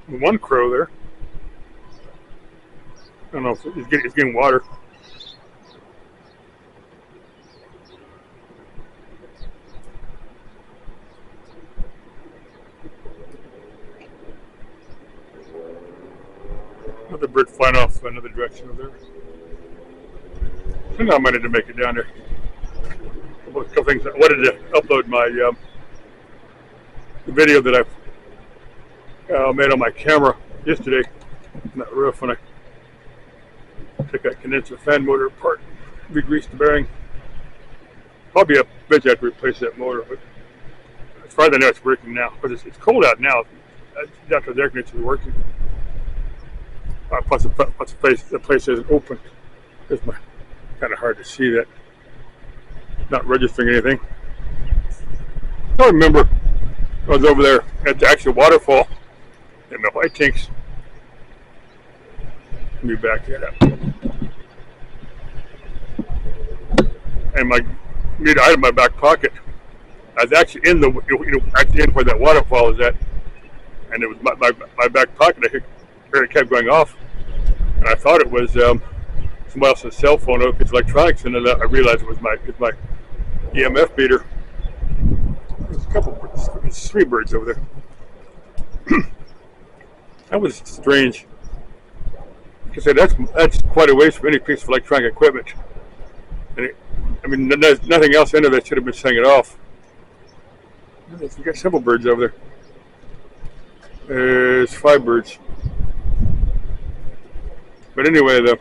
one crow there. I don't know if it's getting water. Another bird flying off another direction over there. I think I might need to make it down there. A couple things. I wanted to upload my the video that I made on my camera yesterday on that roof when I took that condenser fan motor apart, re-greased the bearing. Probably eventually have to replace that motor, but as far as I know, it's working now. Because it's cold out now. After the air conditioner is working. Plus the place isn't open. It's kind of hard to see that. Not registering anything. I remember I was over there at the actual waterfall in the white tanks. Let me back that up. And my meter out of my back pocket. I was actually in actually in where that waterfall is at, and it was my back pocket. It kept going off, and I thought it was somebody else's cell phone or it's electronics, and then I realized it was my EMF meter. There's 3 birds over there. That was strange. Like I said, that's quite a ways from any piece of electronic equipment. And there's nothing else in there that should have been setting it off. You got several birds over there. There's 5 birds. But anyway, I'm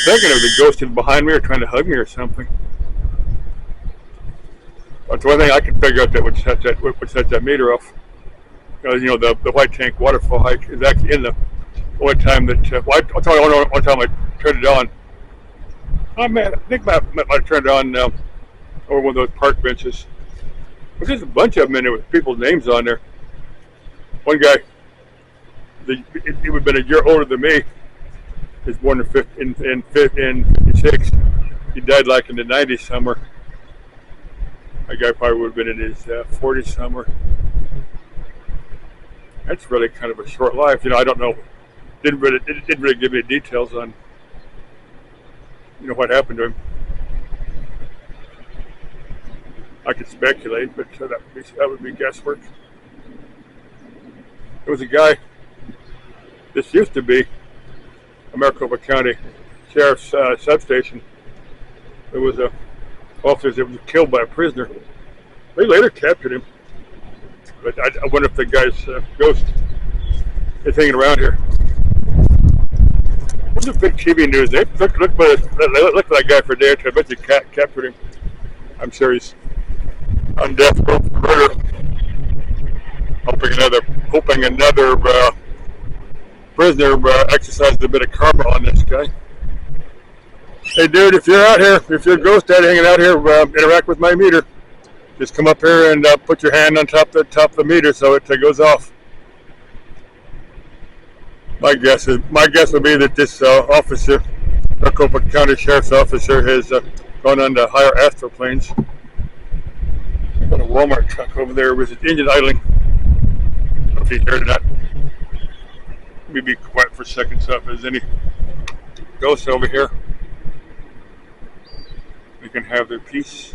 thinking of the ghost behind me or trying to hug me or something. That's one thing I can figure out that would set that meter off. The white tank waterfall hike is actually in the one time that I'll tell you one time I turned it on. Oh man, I think I turned it on over one of those park benches. But there's a bunch of them in there with people's names on there. One guy, he would have been a year older than me. He was born in 56. He died like in the 90s somewhere. That guy probably would have been in his 40s somewhere. That's really kind of a short life. I don't know. Didn't really give me details on what happened to him. I could speculate, but that would be guesswork. There was a guy. This used to be a Maricopa County Sheriff's substation. There was a officer that was killed by a prisoner. They later captured him. But I wonder if the guy's ghost is hanging around here. What's the big TV news? They look for that guy for a day or two. I bet you captured him. I'm sure he's on death row for murder. Hoping another prisoner exercised a bit of karma on this guy. Hey dude, if you're out here, if you're a ghost dad hanging out here, interact with my meter. Just come up here and put your hand on top of the meter so it goes off. My guess would be that this officer, Maricopa County Sheriff's officer, has gone on to higher astral planes. Got a Walmart truck over there with its engine idling. I don't know if you heard of that. Let me be quiet for a second so if there's any ghosts over here, they can have their peace.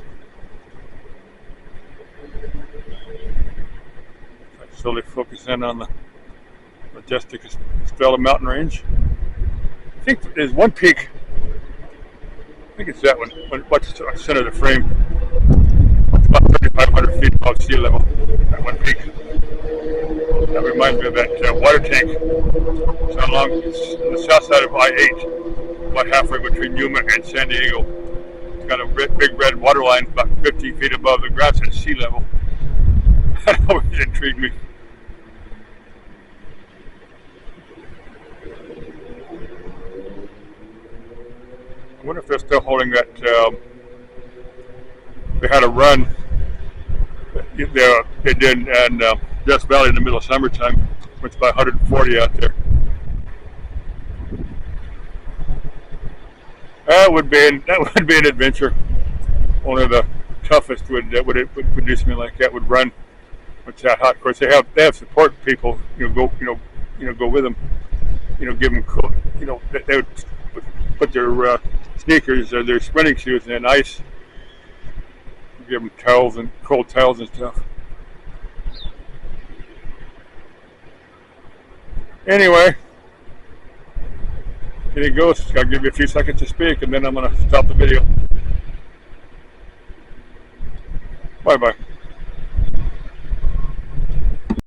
I slowly focus in on the majestic Estrella mountain range. I think there's one peak. I think it's that one. What's the center of the frame? It's about 3,500 feet above sea level. That one peak. That reminds me of that water tank. It's on the south side of I-8, about halfway between Yuma and San Diego. It's got a big red water line about 50 feet above the ground at sea level. That always intrigued me. I wonder if they're still holding that. They had a run. They did in Death Valley in the middle of summertime. It's about 140 out there. That would be an adventure. One of the toughest would do something like that. Would run it's that hot. Of course, they have support people. Go with them. Give them cool. They would put their sneakers or their sprinting shoes in ice. Give them towels and cold towels and stuff. Anyway, here he goes. I'll give you a few seconds to speak, and then I'm going to stop the video. Bye-bye.